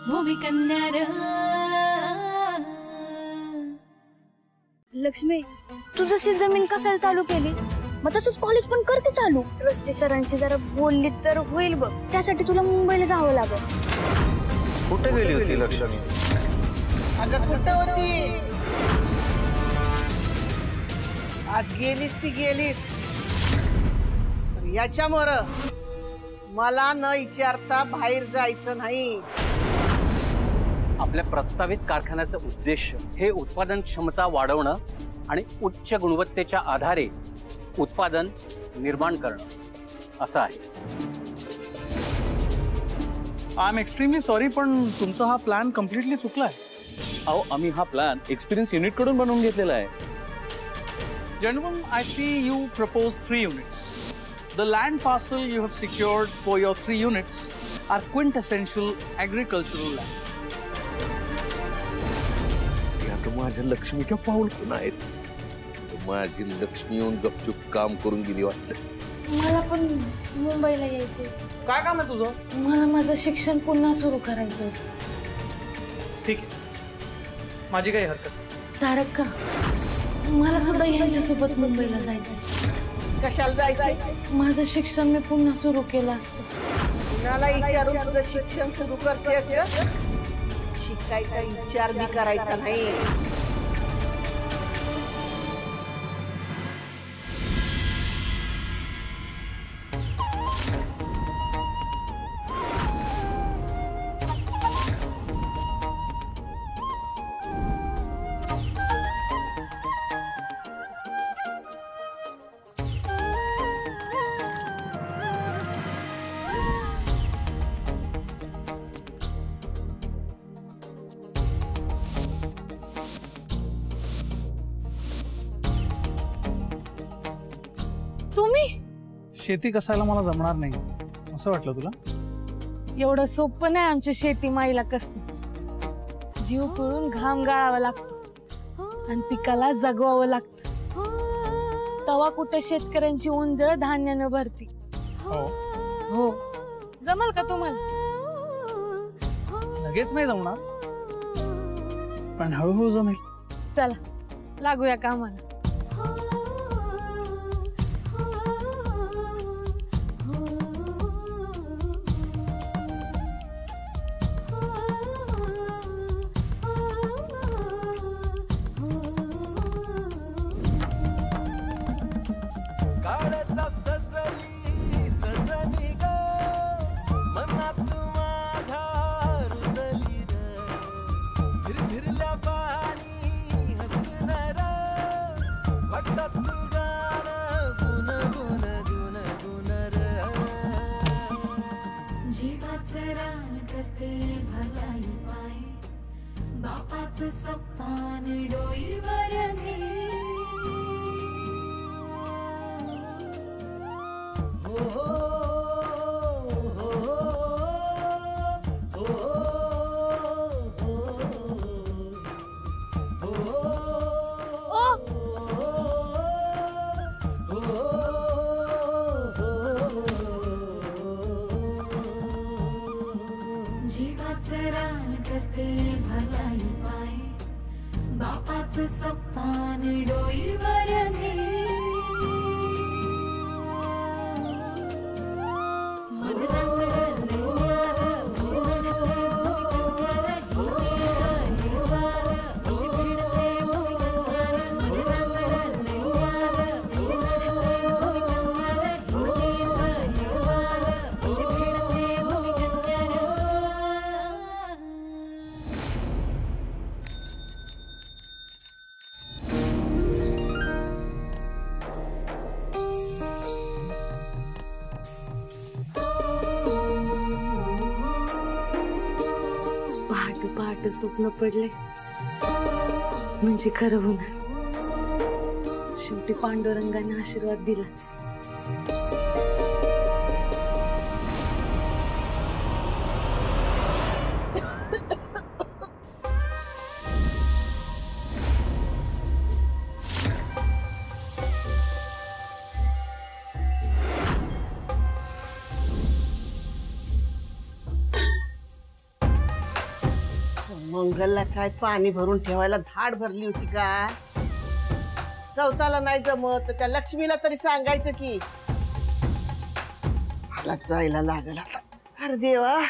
भूमिकन्या रे। लक्ष्मी, तू जशी जमीन कसायला चालू केली मग तसंच कॉलेज पण करते चालू। ट्रस्टी सरांची जरा बोलली तर होईल बघ, त्यासाठी तुला मुंबईला जावं लागेल। कुठे गेली होती लक्ष्मी? अगं कुठे होती? आज गेलीस ती गेलीस, याच्यामुळं मला न विचारता बाहेर जायचं नाही। आपल्या प्रस्तावित कारखान्याचा उद्देश हे उत्पादन क्षमता वाढवणं आणि उच्च गुणवत्तेच्या आधारे उत्पादन निर्माण करणं असं आहे। आय एम एक्स्ट्रीमली सॉरी, पण तुमचा हा प्लॅन कम्प्लिटली चुकला आहे। अहो, आम्ही हा प्लॅन एक्सपिरियन्स युनिट कडून बनवून घेतलेला आहे। Gentlemen, I see you propose 3 units. The land parcel you have secured for your 3 units are quintessential agricultural land. आता माझ्या लक्ष्मीच्या पाऊल कोण आहेत? माझी लक्ष्मी येऊन गपचूप काम करून गेली वाटतं। मला पण मुंबईला यायचं। काय काम आहे तुझं? मला माझं शिक्षण पुन्हा सुरू करायचं होतं। ठीक आहे, माझी काही हरकत नाही। तारक का, मला सुद्धा यांच्यासोबत मुंबईला जायचं। कशाला जायचंय? माझं शिक्षण मी पुन्हा सुरू केलं असतं। कुणाला विचारून तुझं शिक्षण सुरू करतेस का? शिकायचा विचार बी करायचा नाही। शेती कसायला मला जमणार नाही असं वाटलं तुला? एवढं सोपं नाही आमच्या शेती माईला कसं। जीव पिळून घाम गाळावा लागतो आणि पिकाला जगवावं लागतं, तवा कुठे शेतकऱ्यांची उंजळ धान्यानं भरती। हो, जमल का तुम्हाला? लगेच नाही जमणार, पण हळूहळू जमेल। चला लागूया कामाला। सप्पान डोईवर जीवाचं रान करते भलाई पाय बापाचं सप्पान डोईवर पहाट स्वप्न पडले म्हणजे खरं होणार। शेवटी पांडुरंगाने आशीर्वाद दिलाच। मंगलला काय पाणी भरून ठेवायला धाड भरली होती का? चौथाला नाही जमत तर त्या लक्ष्मीला तरी सांगायचं की मला जायला लागल आता. अरे देवा.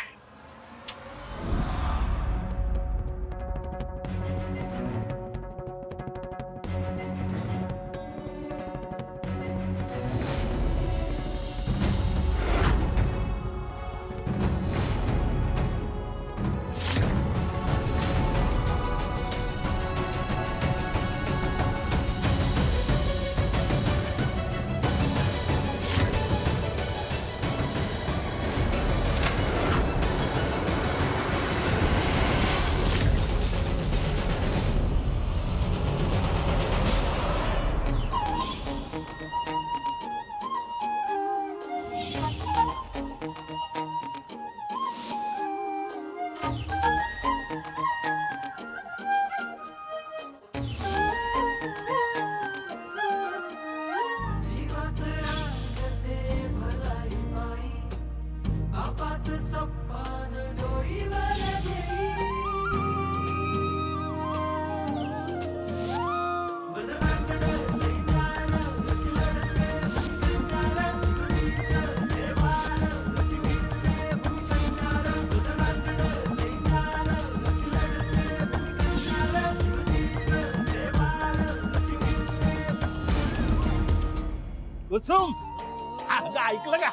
कुसुम, अगं ऐकलं का?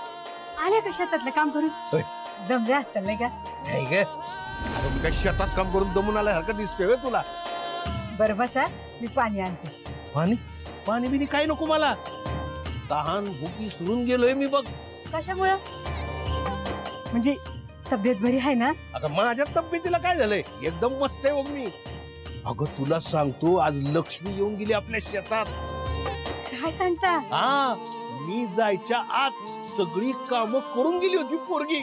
आल्या का शेतातलं काम करून? होय. दमले असतात नाही का? नाही ग, अगं मी काय शेतात काम करून दमून आल्यासारखं दिसतोय होय तुला? बरं बसा, मी पाणी आणते. पाणी पाणी बिनी काय नको मला. तहान भुकी सुरून गेलोय मी बघ. कशामुळं? म्हणजे तब्येत बरी आहे ना? अगं माझ्या तब्येतीला काय झालंय? एकदम मस्त आहे बघ मी. अगं तुला सांगतो, आज लक्ष्मी येऊन गेली आपल्या शेतात. काय सांगता? हा, मी जायच्या आत सगळी कामं करून गेली होती पोरगी.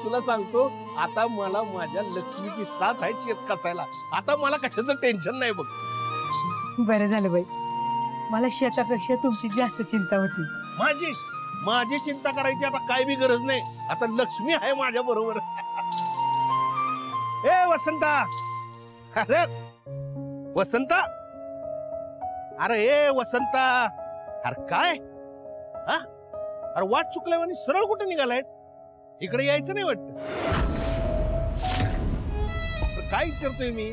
तुला सांगतो, आता मला माझ्या लक्ष्मीची साथ आहे शेत कसायला. आता मला कशाचं टेन्शन नाही बघ. बरं झालं बाई, मला शेतापेक्षा तुमची जास्त चिंता होती. माझी चिंता करायची आता काय बी गरज नाही. आता लक्ष्मी आहे माझ्या बरोबर. ए वसंता, अरे वसंता, अरे ए वसंता, अरे काय? हा, अरे वाट चुकल्यावर आणि सरळ कुठे निघालायस? इकडे यायचं नाही वाटत? काय विचारतोय मी?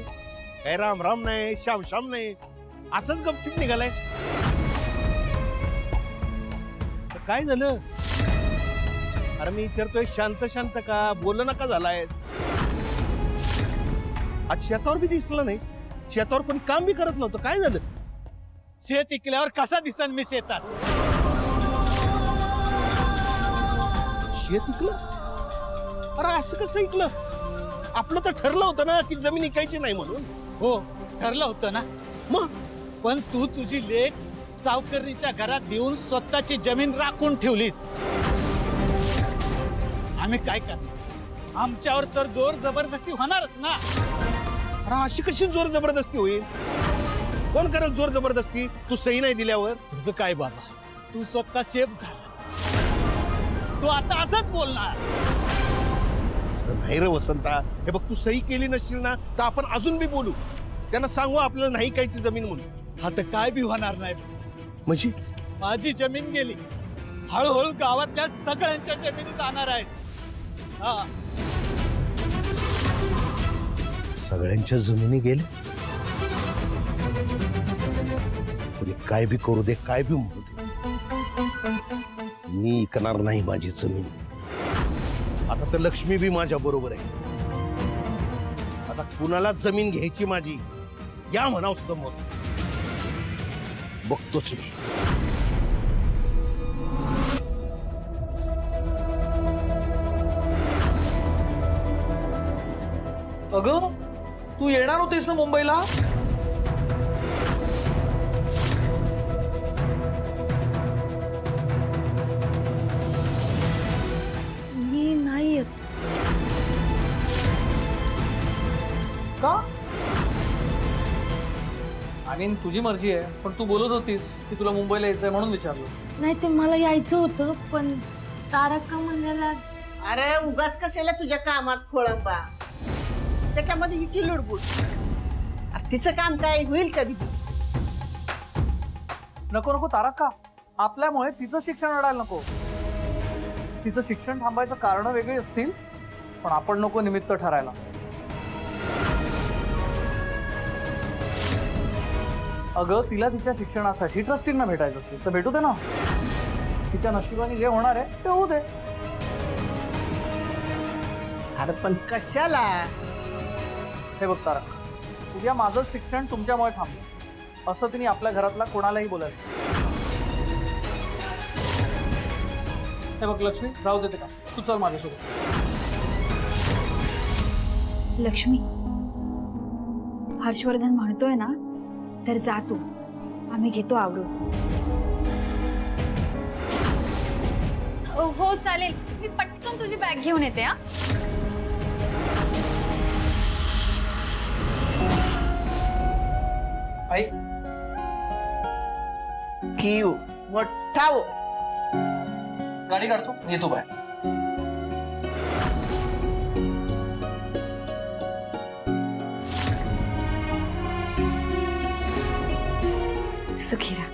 काय राम राम नाही, श्याम श्याम नाही, असंच गपचूप निघालायस? काय झालं? अरे मी विचारतोय शांत शांत का, बोल नका झालायस? आज शेतावर बी दिसलं नाहीस. शेतावर पण काम बी करत नव्हतं. काय झालं? शेत इकल्यावर कसा दिसन मी शेतात? शेत इकलं? अरे असं कसं इकलं? आपलं तर ठरलं होतं ना की जमीन इकायची नाही म्हणून. हो, ठरलं होतं ना. मग पण तू तुझी लेक सावकारीच्या घरात देऊन स्वतःची जमीन राखून ठेवलीस. आम्ही काय करणार? आमच्यावर तर जोर जबरदस्ती होणारच ना. अरे अशी कशी जोर जबरदस्ती होईल? कोण करेल जोर जबरदस्ती? तू सही नाही दिल्यावर? तुझं काय बाबा, तू स्वतः शेप झाला, तू आता असंच बोलणार? असं नाही रे वसंता. हे बघ, तू सही केली नसशील ना तर आपण अजून बी बोलू. त्यांना सांगू आपल्याला नाही कायची जमीन म्हणून. आता काय बी होणार नाही. म्हणजे माझी जमीन गेली, हळूहळू गावातल्या सगळ्यांच्या जमिनी जाणार आहेत. हा, सगळ्यांच्या जमिनी गेल्या. कोणी काय बी करू दे, काय बी म्हणू दे, मी ऐकणार नाही माझी जमीन. आता तर लक्ष्मी बी माझ्या बरोबर आहे. आता कुणाला जमीन घ्यायची माझी या म्हणाव समोर. बघतोच मी. अगं, तू येणार होतीस ना मुंबईला? मी नाही येत. का? आणि तुझी मर्जी आहे, पण तू बोलत होतीस की तुला मुंबईला यायचंय म्हणून विचारलं. नाही, ते मला यायचं होतं, पण तारका म्हणाला. अरे उगाच कशाला तुझ्या कामात खोळंबा. त्याच्यामध्ये हिची लुडबुड. अरे तिचं काम काय होईल कधी? नको नको तारका, आपल्यामुळे तिचं शिक्षण अडायला नको. तिचं शिक्षण थांबायचं कारण वेगळी असतील, पण आपण नको निमित्त ठरायला. अगं तिला तिच्या शिक्षणासाठी ट्रस्टींना भेटायचं असेल तर भेटू दे ना. तिच्या नशिबाने जे होणार आहे ते होऊ दे. अरे पण कशाला? हे बघ तारका, उद्या माझं शिक्षण तुमच्यामुळे थांबलं असं तिने आपल्या घरातला कोणालाही बोलायचं. हे बघ लक्ष्मी, राहू देते का? तू चल माझ्यासोबत. लक्ष्मी, हर्षवर्धन म्हणतोय ना तर जा तू, आम्ही घेतो आवरून. हो चालेल, मी पटकन तुझी बॅग घेऊन येते. हा आई किव मोठा हो. गाडी काढतो, येतो बाहेर. सुखी राहा.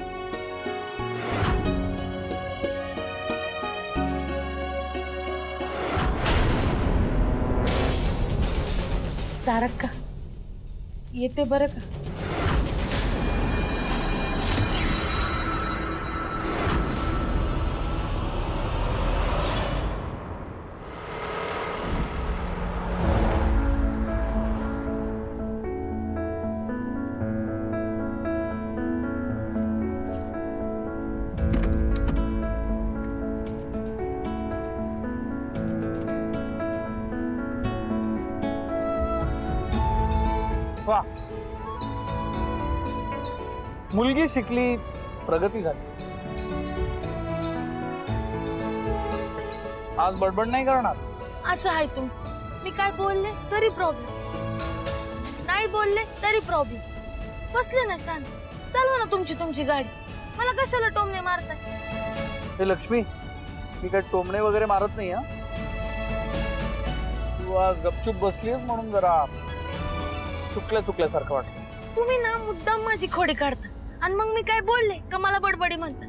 तारका येते बरं का? वा, मुलगी शिकली, प्रगती झाली. आज बडबड नाही करणार. असं आहे तुमचं. मी काय बोलले तरी प्रॉब्लेम, नाही बोलले तरी प्रॉब्लेम. बसले ना शांत, चालवा ना तुमची गाडी. मला कशाला टोमणे मारताय? हे लक्ष्मी, मी काय टोमणे वगैरे मारत नाही. हा, तू आज गपचूप बसलीस म्हणून जरा चुकल्यासारखं वाटतं. तुम्ही ना मुद्दाम माझी खोडी काढता आणि मग मी काय बोलले का मला बडबडी म्हणतात.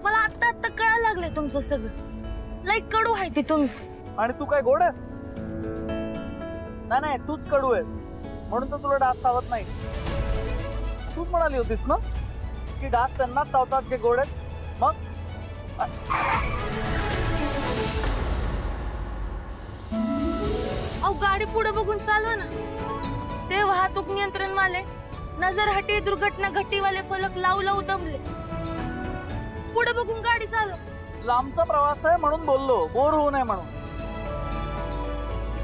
मला आता कळायला लागले तुमचं सगळं. लाईक कडू आहे ती तुम्ही. आणि तू काय गोड आहेस? नाही, तूच कडू आहेस म्हणून तर तुला डास चावत नाही. तूच म्हणाली होतीस ना की डास त्यांनाच चावतात जे गोड आहेत. मग अहो गाडी पुढे बघून चालवा ना. ते वाहतूक नियंत्रण वाले नजर हटी दुर्घटना घटीवाले फलक लावू दमले. पुढे बघून गाडी चालव. लांबचा प्रवास आहे म्हणून बोललो, बोर होऊ नये म्हणून.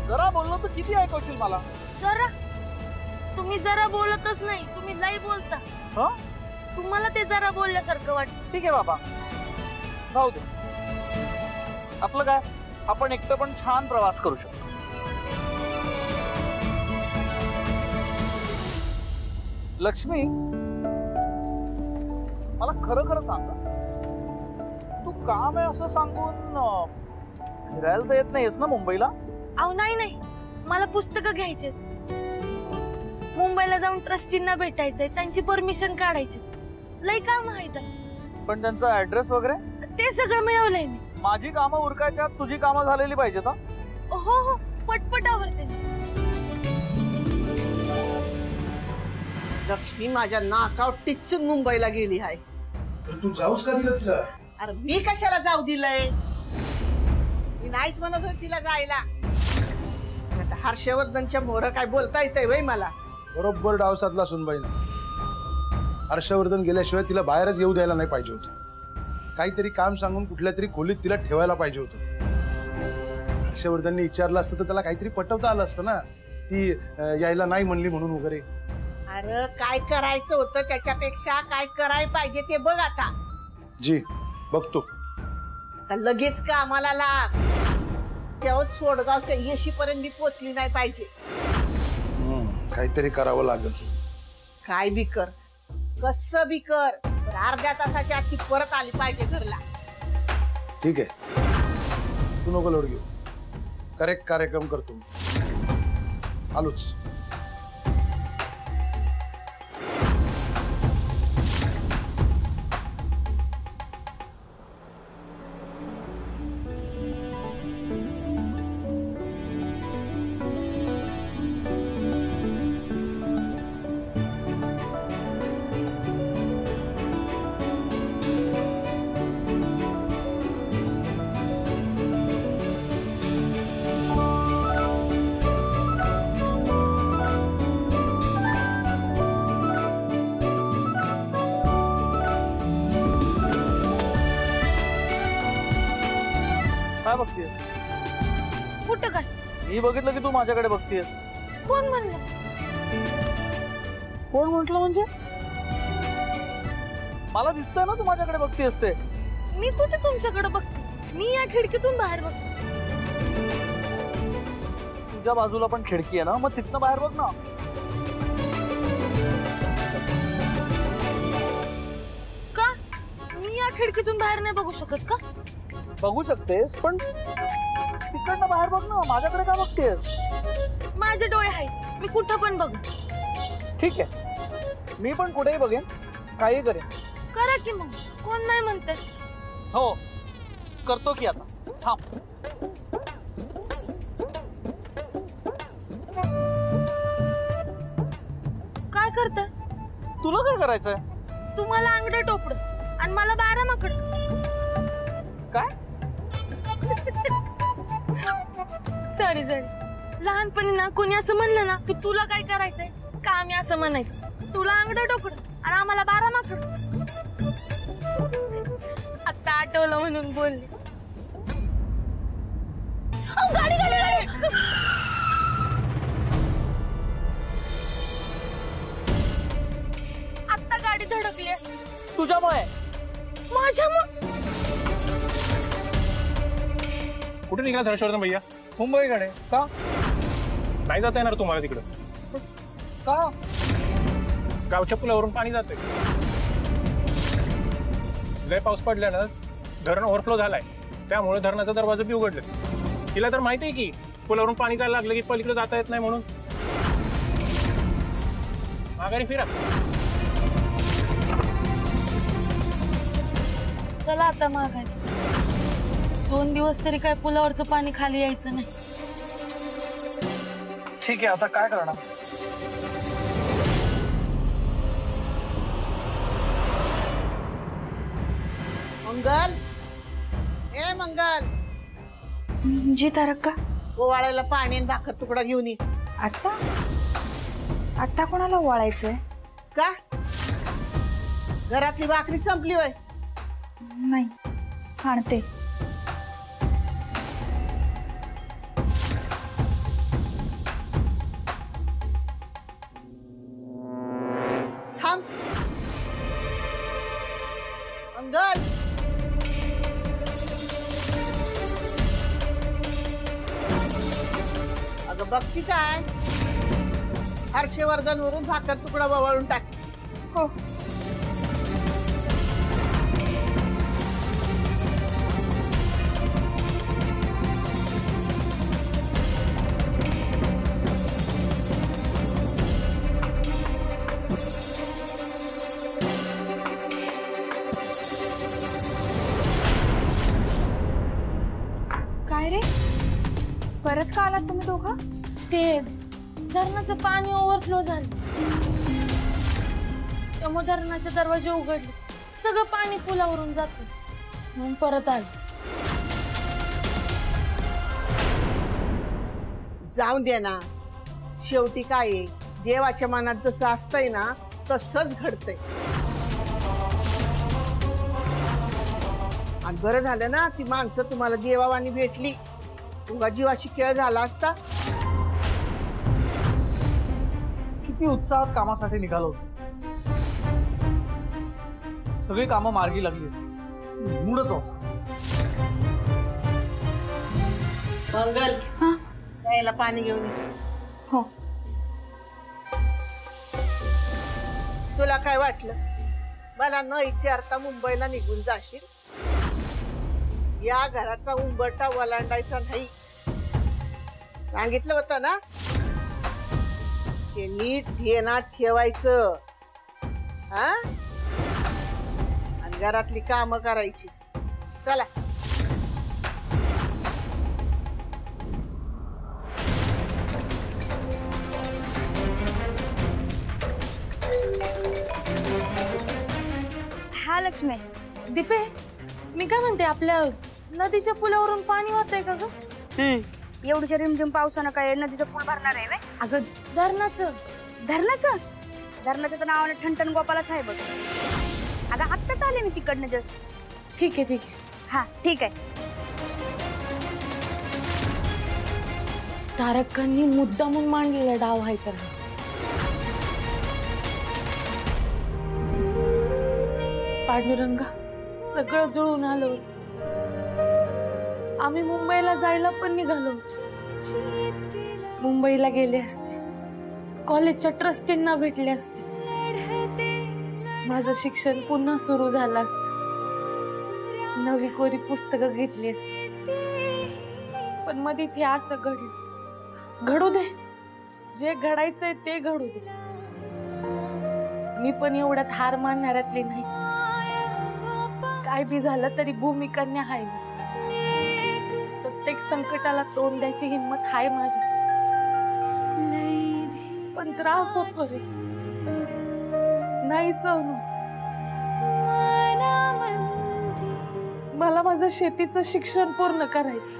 जरा बोललो तर किती ऐकवशील मला? जरा? तुम्ही जरा बोलतच नाही, तुम्ही लई बोलता. तुम्हाला ते जरा बोलल्यासारखं वाटतं. ठीक आहे बाबा, जाऊ दे. आपलं काय, आपण एकटं पण छान प्रवास करू शकतो. लक्ष्मी, मला खरं सांग, तू काम आहे असं सांगून फिरायला तर येत नाहीस ना मुंबईला? अहो नाही, मला पुस्तकं घ्यायचे, मुंबईला जाऊन ट्रस्टींना भेटायचंय, त्यांची परमिशन काढायची. लई काम आहेत. पण त्यांचा ऍड्रेस वगैरे ते सगळं मिळवलंय मी. माझी कामं उरकायच्या, तुझी कामं झालेली पाहिजेत. हो पटपट आवडते. लक्ष्मी माझ्या नाकावर टिचून मुंबईला गेली आहे. तू जाऊच का दिलं तिला? अरे मी कशाला जाऊ दिलंय? मी नाहीच म्हणत होते तिला जायला. आता हर्षवर्धनच्या मोहर काय बोलता येतंय वय मला? बरोबर डाव साधला सुनबाईने. हर्षवर्धन गेल्याशिवाय तिला बाहेरच येऊ द्यायला नाही पाहिजे होतं. काहीतरी काम सांगून कुठल्या तरी खोलीत तिला ठेवायला पाहिजे होतं. हर्षवर्धनने विचारलं असतं तर त्याला काहीतरी पटवता आलं असतं ना, ती यायला नाही म्हणली म्हणून वगैरे. अरे काय करायचं होतं त्याच्यापेक्षा काय करायला पाहिजे ते बघ आता. जी बघतो. लगेच का आम्हाला लाग, तेव्हा सोडगावच्या येशीपर्यंत मी पोचली नाही पाहिजे. काहीतरी करावं लागेल. काय बी कर, कसं बी कर, पण अर्ध्या तासाच्या आत ती परत आली पाहिजे घरला. ठीक आहे, तू नको लोड घेऊ. करेक्ट कार्यक्रम करतो मी. आलोच. काय बघतीयस? कुठं काय? मी बघितलं की तू माझ्याकडे बघतीयस. कोण म्हणलं? कोण म्हटलं म्हणजे? मला दिसतंय ना तू माझ्याकडे बघतीयस ते. मी कुठे तुमच्याकडे बघते? मी या खिडकीतून बाहेर बघते. तुझ्या बाजूला पण खिडकी आहे ना, मग तिथनं बाहेर बघ ना. का? मी या खिडकीतून बाहेर नाही बघू शकत का? बघू शकतेस, पण तिकडनं बाहेर बघ ना. माझ्याकडे का बघतेस? माझे डोळे आहेत, मी कुठं पण बघू. ठीक आहे, मी पण कुठेही बघेन, काही करेन. करा की मग, कोण नाही म्हणते. हो करतो की आता. थांब. काय करताय? तुला काय करायचंय? तुम्हाला अंगडे टोपड आणि मला 12 माकड. काय? Sorry sorry. लहानपणी ना कोणी असं म्हणलं ना की तुला काय करायचंय का, आम्ही असं म्हणायचं तुला अंगडे टोपड आणि आम्हाला 12 माकड. आता आठवलं म्हणून बोलले. गाडी गाडी गाडी. आता गाडी धडकली. तुझ्यामुळे. माझ्यामुळे? कुठे निघाला हर्षवर्धन भैया? मुंबईकडे. का? नाही जाता येणार तुम्हाला तिकडं. का? गावच्या पुलावरून पाणी जाते. लय पाऊस पडल्यानं धरण ओव्हरफ्लो झालाय, त्यामुळे धरणाचा दरवाजा बी उघडले. तिला तर माहिती आहे की पुलावरून पाणी जायला लागलं की पलीकडे जाता येत नाही म्हणून. माघारी फिरा. चला आता माघारी. 2 दिवस तरी काय पुलावरचं पाणी खाली यायचं नाही. ठीक आहे, आता काय करणार? मंगल, ए मंगल. जी तारक्का. ओवाळायला पाणी आणि भाकर तुकडा घेऊन ये. आता आता कोणाला ओवाळायचंय? का? घरातली भाकरी संपली होय? नाही, आणते. थांब मंगल. अगं बघती काय, हर्षवर्धन वरून भाकर तुकडा वळून टाक. हो. काय रे, परत का आलात तुम्ही दोघं? ते धरणाचं पाणी ओव्हरफ्लो झालं, त्यामुळे धरणाचे दरवाजे उघडले. सगळं पाणी पुलावरून जात म्हणून परत आलं. जाऊन दे ना, शेवटी काय आहे, देवाच्या मनात जसं असतंय ना तसंच घडतंय. आणि बरं झालं ना ती माणसं तुम्हाला देवावानी भेटली. तुमचा जीवाशी खेळ झाला असता. किती उत्साहात कामासाठी निघालो होतो. सगळी कामं मार्गी लागली असती. मूडच होता. मंगल, प्यायला पाणी घेऊन ये. हो. तुला काय वाटलं मला न विचारता मुंबईला निघून जाशील? या घराचा उंबरठा वलांडायचा नाही सांगितलं होतं ना. ते नीट ध्यानात ठेवायचं हा, आणि घरातली कामं करायची. चला. हा लक्ष्मी. दीपे, मी काय म्हणते, आपल्या नदीच्या पुलावरून पाणी होतंय का ग? एवढीच्या रिमझिम पावसानं काय नदीचं पूल भरणार आहे? अगं धरणाचं धरणाचं धरणाचं तर नावाने ठणठण गोपालाच आहे बघ. अगं आत्ताच आले मी तिकडनं जस्ट. ठीक आहे. हा ठीक आहे. तारकांनी मुद्दामून मांडलेला डाव आहे तर पांडुरंगा, सगळं जुळून आलं होतं. आम्ही मुंबईला जायला पण निघालो होतो. मुंबईला गेले असते, कॉलेजच्या ट्रस्टींना भेटले असते, माझं शिक्षण पुन्हा सुरू झालं असतं, नवी कोरी पुस्तकं घेतली असती. पण मधीच हे असं घडलं. घडू दे, जे घडायचंय ते घडू दे. मी पण एवढ्यात हार मानणाऱ्यातली नाही. काय बी झालं तरी भूमिकन्या आहे मी. प्रत्येक संकटाला तोंड द्यायची हिंमत आहे माझी. पण त्रास होतो रे, नाही सहन होत. मला माझं शेतीचं शिक्षण पूर्ण करायचं.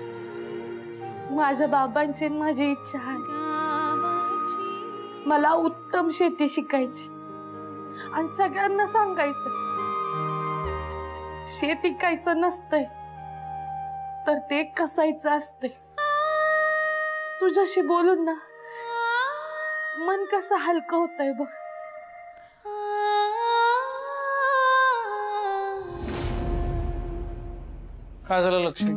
माझ्या बाबांची माझी इच्छा आहे. मला उत्तम शेती शिकायची आणि सगळ्यांना सांगायचं, शेती कायचं नसतंय तर ते कसायचं असतंय. तुझ्याशी बोलून ना मन कसं हलकं होतंय बघ. काय झालं लक्ष्मी?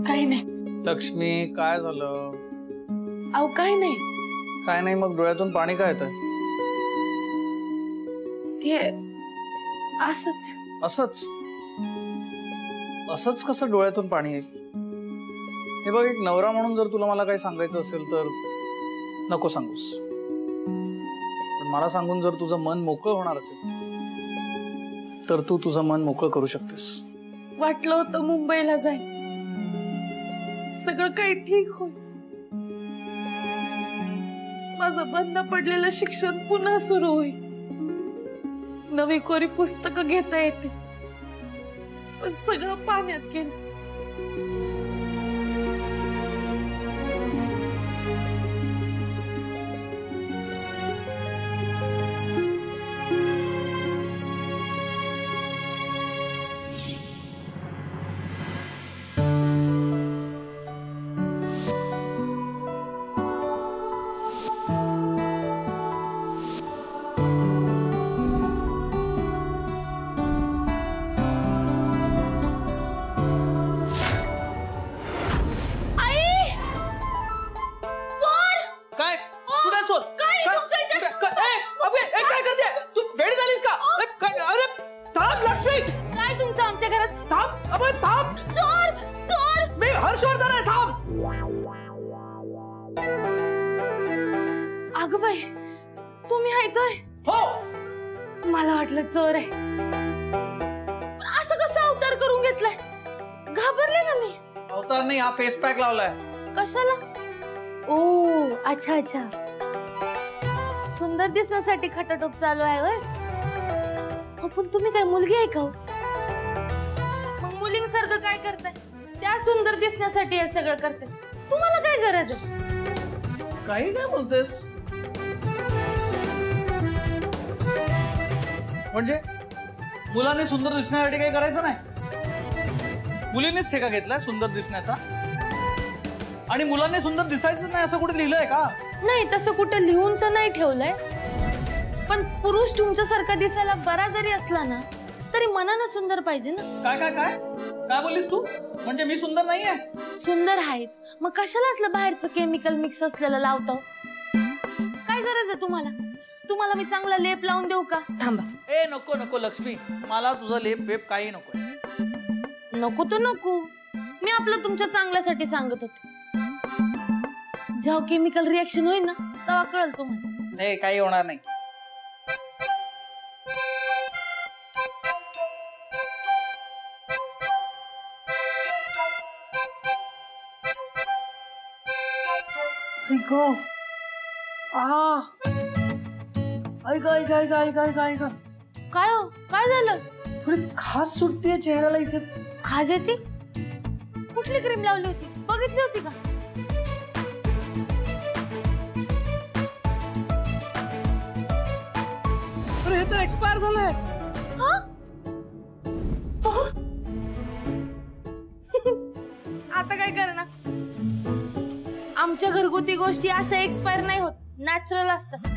काही नाही लक्ष्मी, काय झालं? अहो काय नाही. काय नाही मग डोळ्यातून पाणी काय येतंय? ते असंच. असंच असंच कसं डोळ्यातून पाणी येईल? हे बघ, एक नवरा म्हणून जर तुला मला काही सांगायचं असेल तर नको सांगूस. पण मला सांगून जर तुझं मन मोकळं होणार असेल तर तू तुझं मन मोकळं करू शकतेस. वाटलं होतं मुंबईला जाईन, सगळं काही ठीक होईल, माझं बंद पडलेलं शिक्षण पुन्हा सुरू होईल, नवी कोरी पुस्तकं घेता येतील. पण सगळं पाण्यात गेलं. अगं बाई, तुम्ही हायतोय? हो. मला वाटलं चोर आहे. असं कसं अवतार करून घेतलाय? घाबरले ना मी. अवतार नाही, हा फेस पॅक लावलाय. कशाला? ओ अच्छा अच्छा, सुंदर दिसण्यासाठी खटाटोप चालू आहे होय? पण तुम्ही काय मुलगी आहे का? मग मुलींसारखं काय करताय? त्या सुंदर दिसण्यासाठी हे सगळं करते. तुम्हाला काय गरज आहे? काही काय बोलतेस? म्हणजे मुलांनी सुंदर दिसण्यासाठी काही करायचं नाही? मुलींनीच ठेका घेतलाय सुंदर दिसण्याचा? आणि मुलांनी सुंदर दिसायचं नाही असं कुठे लिहिलंय का? नाही, तसं कुठे लिहून तर नाही ठेवलंय. पण पुरुष तुमच्यासारखा दिसायला बरा जरी असला ना तरी मनानं सुंदर पाहिजे ना. काय काय काय काय बोललीस तू? म्हणजे मी सुंदर नाहीये? सुंदर आहेत, मग कशाला असलं बाहेरचं केमिकल मिक्स असलेलं लावतो? काय गरज आहे तुम्हाला? तुम्हाला मी चांगला लेप लावून देऊ का? थांबा. ए नको नको लक्ष्मी, मला तुझा लेप वेप काही नको. नको तर नको, मी आपलं तुमच्या चांगल्यासाठी सांगत होते. जेव्हा केमिकल रिएक्शन होईल ना तेव्हा कळल तुम्हाला. हे काही होणार नाही. ऐका काय हो, काय झालं? थोडी खास सुटतीये चेहऱ्याला इथे. खाज येते? कुठली क्रीम लावली होती, बघितली होती का? अरे हे तर एक्सपायर झालंय. आता काय करणार? आमच्या घरगुती गोष्टी अशा एक्सपायर नाही होत, नॅचरल असतात.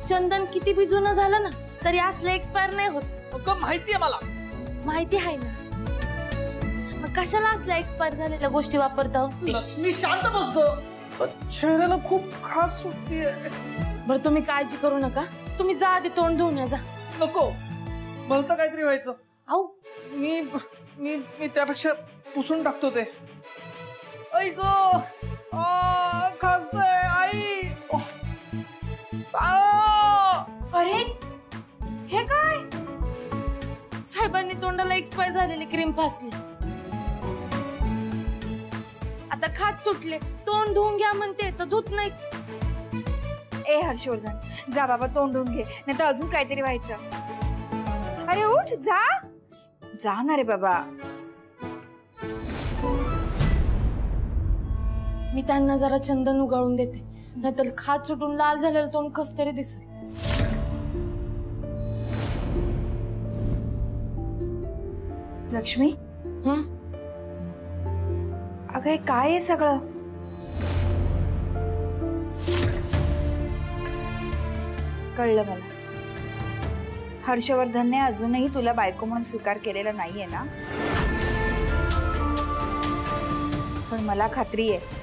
चंदन किती बी जुनं झालं ना तरी असलं एक्सपायर नाही होत. माहितीये मला. माहिती आहे ना, मग कशाला असल्या एक्सपायर झालेल्या गोष्टी वापरता? लक्ष्मी शांत बस ग. चेहऱ्याला खूप खास सुटतीये. बरं तुम्ही काळजी करू नका, तुम्ही जा आधी तोंड धुवून या. जा. नको, भलतं काहीतरी व्हायचं. आऊ मी मी मी त्यापेक्षा पुसून टाकतो ते. ऐक खासतंय आई. अरे हे काय? साहेबांनी तोंडाला एक्सपायर झालेली क्रीम फासली. आता खात सुटले, तोंड धुवून घ्या म्हणते तर धुत नाही. ए हर्षवर्धन, जा बाबा तोंड धुवून घे, नाही तर अजून काहीतरी व्हायचं. अरे उठ, जा जा ना रे बाबा. मी त्यांना जरा चंदन उगाळून देते, नाहीतर खात सुटून लाल झालेलं तोंड कस तरी दिसेल. लक्ष्मी, अगं हे काय आहे सगळं? कळलं मला. हर्षवर्धनने अजूनही तुला बायको म्हणून स्वीकार केलेला नाहीये ना? पण मला खात्री आहे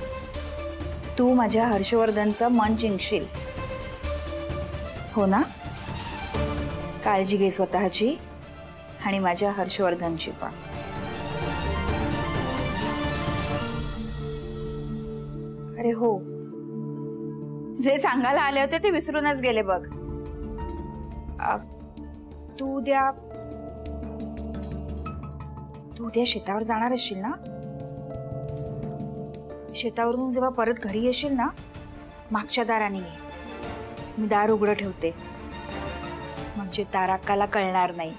तू माझ्या हर्षवर्धनचं मन जिंकशील, हो ना? काळजी घे स्वतःची आणि माझ्या हर्षवर्धनची पण. अरे हो, जे सांगायला आले होते ते विसरूनच गेले बघ. तू उद्या शेतावर जाणार असशील ना? शेतावरून जेव्हा परत घरी येशील ना, मागच्या दाराने ये. मी दार उघडं ठेवते, म्हणजे तारकाला कळणार नाही.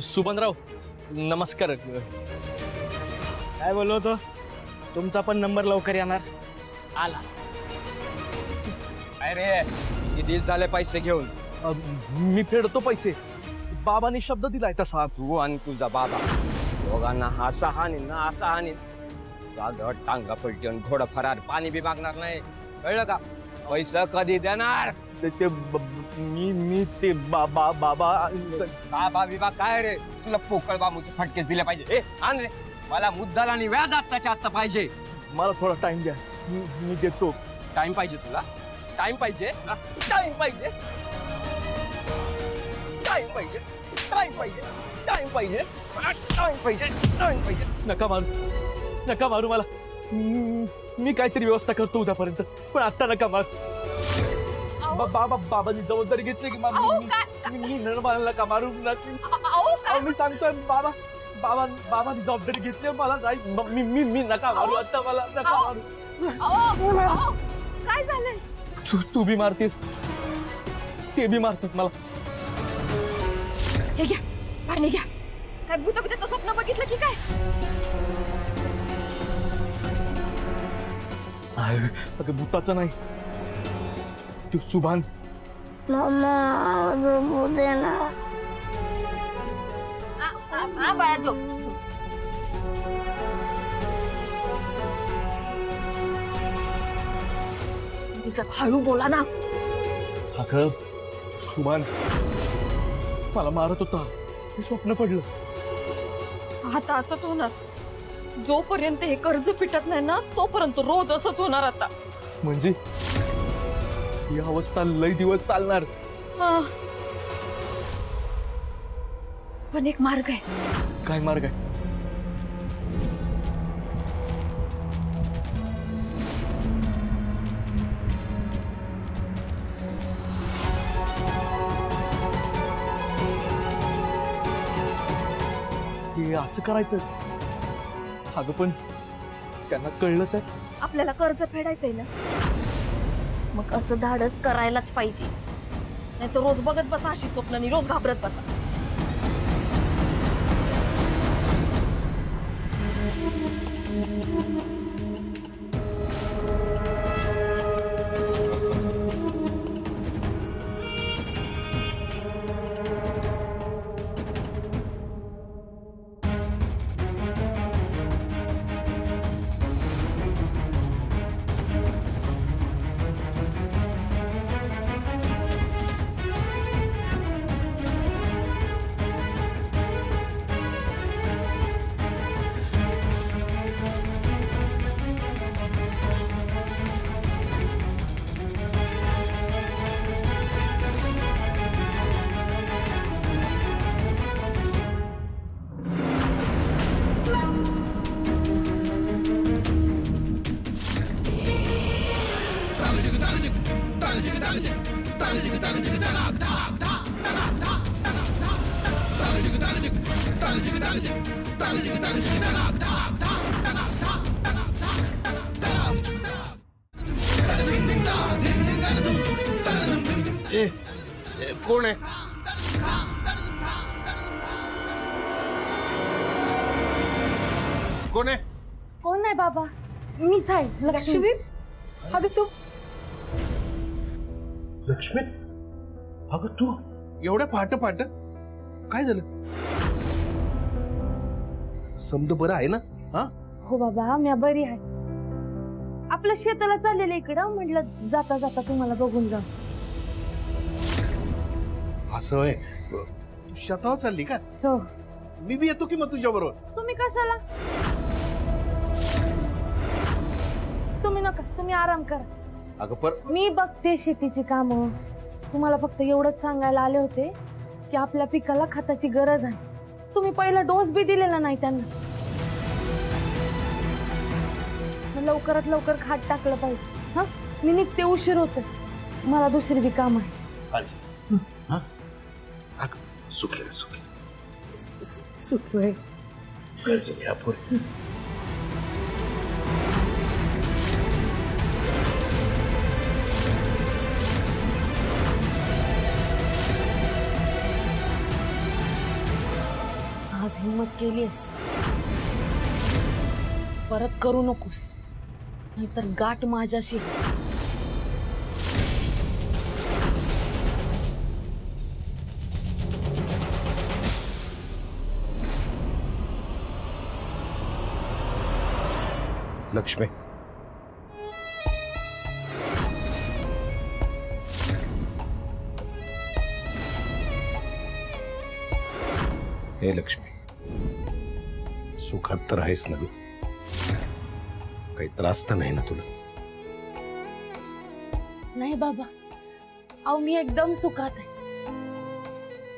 सुमनराव नमस्कार. काय बोललो होतो? तुमचा पण नंबर लवकर येणार. आला. अरे किती झाले पैसे घेऊन? मी फेडतो पैसे. बाबांनी शब्द दिलाय तसा. तू आणि तुझा बाबा दोघांना असा हानीन ना असा हानीन, साधं टांगा पलटी घोडा फरार, पाणी बी मागणार नाही, कळलं का? पैसा कधी देणार? मी ते बाबा बाबा बिबा काय रे? तुला पोकळ बांबूचे फटकेच दिले पाहिजे. ए आण रे, मला मुद्दल आणि व्याज आत्ताच्या आत्ता पाहिजे. मला थोडा टाइम द्या, मी देतो. टाइम पाहिजे तुला? टाइम पाहिजे? टाइम पाहिजे? टाइम पाहिजे? टाइम पाहिजे? टाइम पाहिजे? टाइम पाहिजे? टाइम पाहिजे? नका मारू मला. मी काहीतरी व्यवस्था करतो उद्यापर्यंत, पण आता नका मारू. बाबांनी जबाबदारी घेतली की मी नका मारू. मी सांगतोय बाबांनी जबाबदारी घेतली, मला मी नका मारू आता. मला नका मारू. काय झालंय? तू बी मारतेस, ते बी मारतात मला. हे घ्या पाणी घ्या. काय भूतबिताचं स्वप्न बघितलं की काय? अगं भूताचं नाही, तू सुभान. मामा झोपू दे ना. हा बाळा झोप. हळू बोला ना. अगं सुभान मला मारत होता, हे स्वप्न पडलं. आता असंच होणार. जोपर्यंत हे कर्ज फिटत नाही ना तोपर्यंत रोज असंच होणार. आता म्हणजे ही अवस्था लय दिवस चालणार. पण एक मार्ग आहे. काय मार्ग आहे? हे असं करायचं? अगं पण त्यांना कळलं तर? आपल्याला कर्ज फेडायचंय ना, मग असं धाडस करायलाच पाहिजे. नाही तर रोज बघत बसा अशी स्वप्नांनी, रोज घाबरत बसा. कोण आहे? कोण आहे? कोण नाही बाबा, मीच आहे. लक्ष्मी. अगं तू लक्ष्मी, अगं तू एवढ्या पहाट पहाट काय झालं? समद बरं आहे ना? हा हो बाबा, मी बरी आहे. आपल्या शेताला चाललेलं इकडं, म्हटलं जाता जाता तुम्हाला बघून जा. असं आहे? तू शेतावर चालली का? हो. मी बी येतो की मग तुझ्या बरोबर. तुम्ही कशाला? तुम्ही नका, तुम्ही आराम करा. अगं पर मी बघते शेतीची कामं. तुम्हाला फक्त एवढंच सांगायला आले होते की आपल्या पिकाला खताची गरज आहे. तुम्ही पहिला डोस बी दिलेला नाही त्यांना. लवकरात लवकर खात टाकलं पाहिजे. हा, मी निघते, उशीर होते. मला दुसरी बी काम आहे. सुखी रे, सुखी. सुखी आहे. काळजी घ्या पोरी. आज हिम्मत केलीस, परत करू नकोस, नाहीतर गाठ माझ्याशी. लक्ष्मी, हे लक्ष्मी, सुखात तर आहेस ना ग? काही त्रास तर नाही ना तुला? नाही बाबा, अहो मी एकदम सुखात आहे.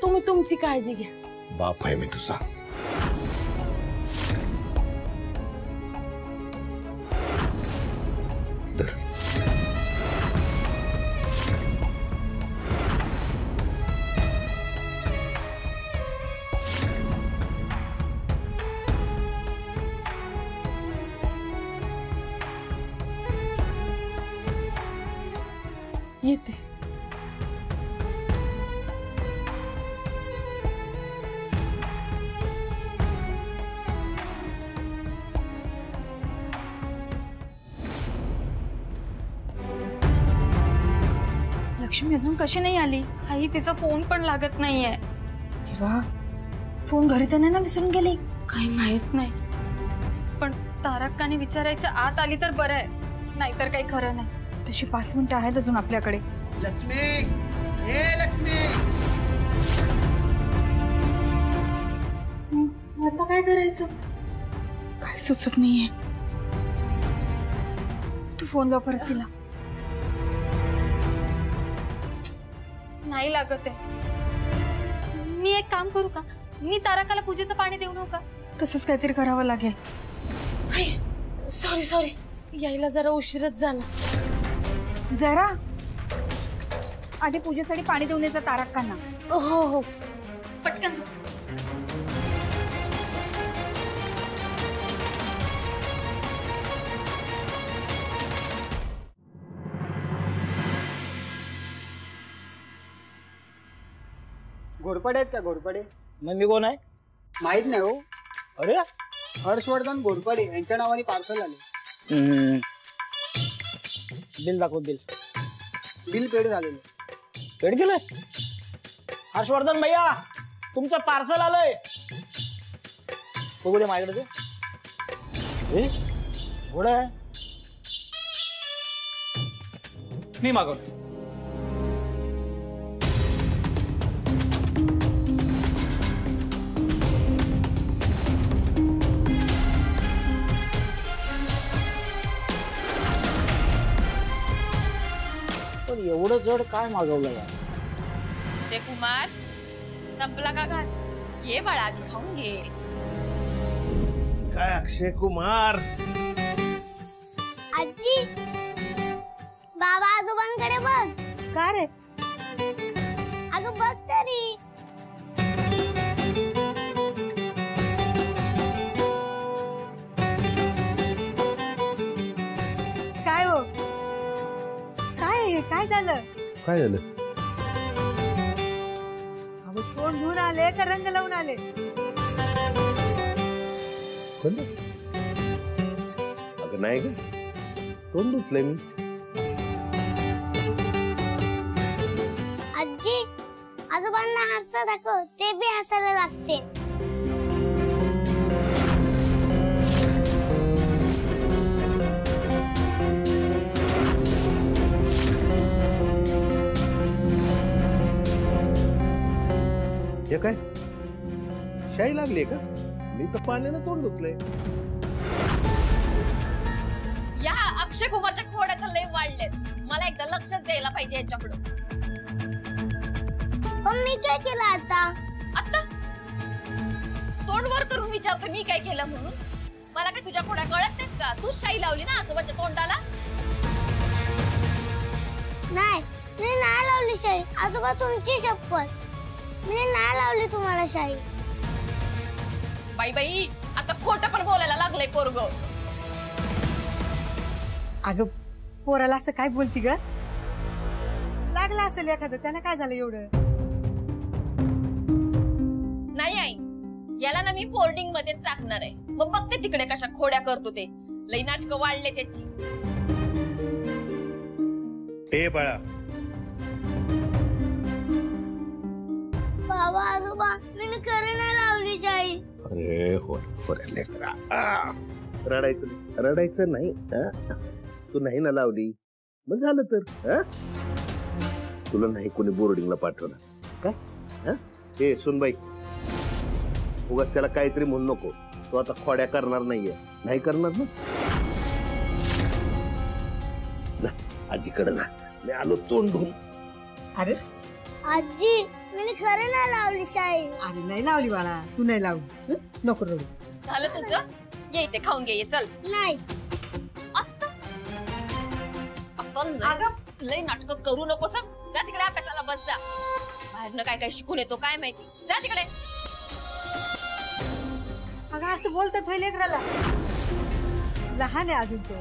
तुम्ही तुमची काळजी घ्या. बाप आहे मी तुझा. येते. लक्ष्मी अजून कशी नाही आली? आई, तिचा फोन पण लागत नाहीये. तेव्हा फोन घरी तर नाही ना विसरून गेली? काही माहित नाही, पण तारक्काने विचारायच्या आत आली तर बरं आहे, नाहीतर काही खरं नाही. तशी 5 मिनिटं आहेत अजून आपल्याकडे. लक्ष्मी, हे लक्ष्मी. आता काय करायचं? काय सुचत नाहीये. तू फोन लाव परत तिला. नाही लागत आहे. मी एक काम करू का? मी तारकाला पूजेचं पाणी देऊ नका? तसंच काहीतरी करावं लागेल. सॉरी सॉरी, यायला जरा उशीरच झाला. जरा आधी पूजेसाठी पाणी देऊन यायचं तारकांना. हो हो, पटकन जा. घोरपडे आहेत का? घोरपडे मग मी कोण आहे माहित नाही हो. अरे हर्षवर्धन घोरपडे यांच्या नावाने पार्सल आले. बिल दाखव. बिल पेड झालेलं. पेड केलंय? हर्षवर्धन भैया तुमचं पार्सल आलंय. बघू दे माझ्याकडे ते. घोडा आहे. मी मागवतो. एवढं जड काय मागवलं यार? अक्षय कुमार, संपला का घास? ये बाळा, आधी खाऊन घे. काय अक्षय कुमार? आजी, बाबा आजोबांकडे बघ. का रे? अगं बघ तरी. काय हो? काय झालं? काय झालं? तोंड धुवून आले का रंग लावून आले? अगं नाही ग, तोंड धुतलंय मी. आजी, आजोबांना हसता दाखव, ते बी हसायला लागते. हे काय शाई लागली का? मी तर पाण्यानं तोंड धुतलंय. या अक्षय कुमारच्या खोड्या तर लय वाढलेत. मला एकदा लक्षच द्यायला पाहिजे यांच्याकडं. पण मी काय केलं आता? आता तोंड वर करून विचारतो मी काय केलं म्हणून. मला काय तुझ्या खोड्या कळत नाहीत का? तू शाई लावली ना आजोबाच्या तोंडाला. नाही, मी नाही लावली शाई. आजोबा तुमची शपथ, मी नाही लावली तुम्हाला शाई. बाई बाई, आता खोटं पण बोलायला लागलंय पोरग. अगं पोराला असं काय बोलती ग? लागला असेल एखादं, त्याला काय झालं एवढं? नाही आई, याला ना मी बोर्डिंग मध्येच टाकणार आहे. मग बघते तिकडे कशा खोड्या करतो ते. लई नाटकं वाढले त्याची. ए बाळा, बाबा आजोबा, मी खरं नाही लावली शाई. अरे हो रडायचं नाही. तू नाही ना लावली, मग झालं तर. तुला नाही कोणी बोर्डिंगला पाठवलं काय? हे सुनबाई, उगाच त्याला काहीतरी म्हणू नको. तो आता खोड्या करणार नाहीये. नाही करणार ना? जा आजीकडे जा, मी आलो तोंड धुवून. अरे आजी, मी खरं नाही लावली शाई. अरे नाही लावली बाळा, तू नाही लावली. नको रडू. झालं तुझं? ये इथे खाऊन घे. चल. नाही, लय नाटक करू नको. जा तिकडे अभ्यासाला बस. जा. बाहेरनं काय काय शिकून येतो काय माहिती. जा तिकडे. अगं असं बोलतात होईल लेकराला. लहान आहे अजून तो,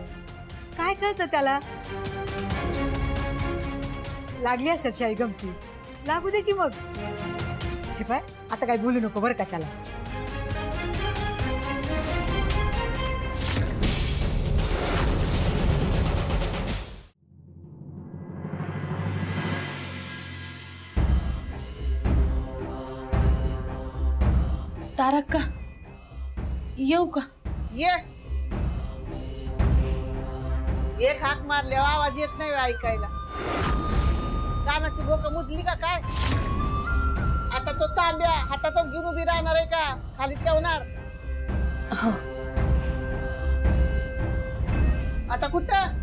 काय कळतं त्याला? लागली असेल शाई गमती, लागू दे की मग. हे पाय, आता काय बोलू नको बरं का त्याला. तारका, येऊ का? ये. एक हाक मारल्यावर आवाज येत नाही ऐकायला. कानाची बोकं मुजली का काय? आता तो तांब्या हातात घेऊन उभी राहणार आहे का? खाली ठेवणार? आता कुठं?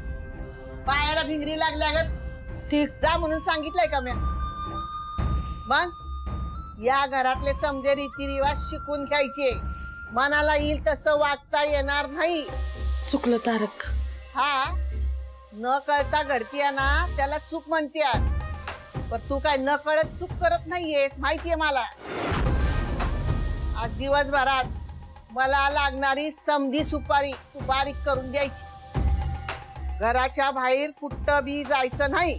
पायाला भिंगरी लागल्यागत ते जा म्हणून सांगितलंय का मी? मग या घरातले समजे रीतिरिवाज शिकून घ्यायचे. मनाला येईल तसं वागता येणार नाही. चुकलं तारक. हा न कळता घडतीया ना त्याला चूक म्हणतीया. पण तू काय न कळत चूक करत नाहीयेस माहितीये मला. आज दिवसभरात मला लागणारी समधी सुपारी तू बारीक करून द्यायची. घराच्या बाहेर कुठं बी जायचं नाही.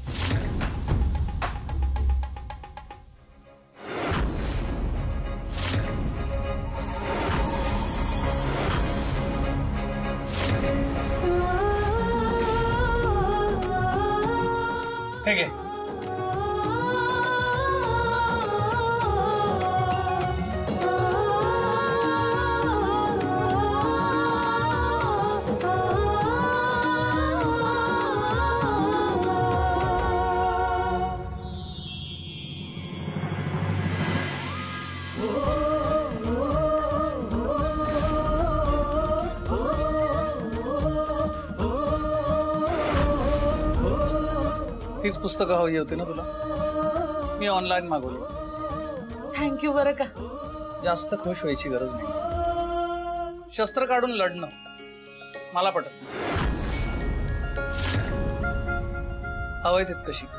हे घे. तीच पुस्तकं हवी होती ना तुला? मी ऑनलाईन मागवली. थँक्यू बरं का. जास्त खुश व्हायची गरज नाही. शस्त्र काढून लढणं मला पटत नाही. हवंय तितकं शिक.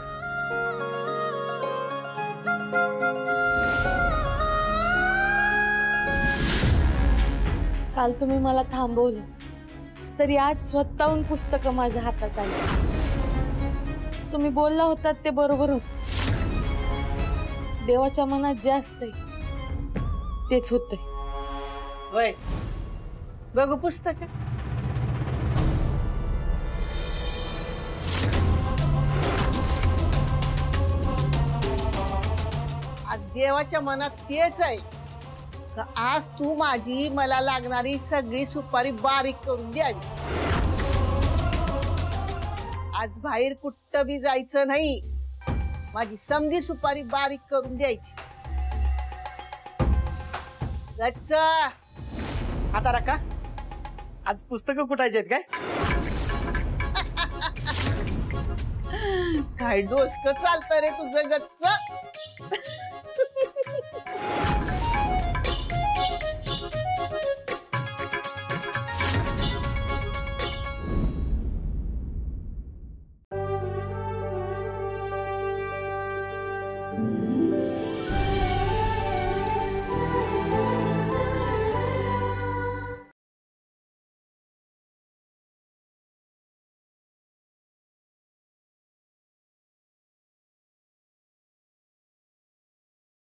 काल तुम्ही मला थांबवलं तरी आज स्वतःहून पुस्तकं माझ्या हातात आली. तुम्ही बोलला होतात ते बरोबर होत. देवाच्या मनात जे असतंय तेच होतंय. वय बघू पुस्तक. आज देवाच्या मनात तेच आहे का आज तू माझी मला लागणारी सगळी सुपारी बारीक करून द्यावी. आज बाहेर कुठं बी जायचं नाही. माझी समधी सुपारी बारीक करून द्यायची. गच्च आता रका आज पुस्तकं कुठायची आहेत काय? काय डोसकं चालतं रे तुझं गच्च.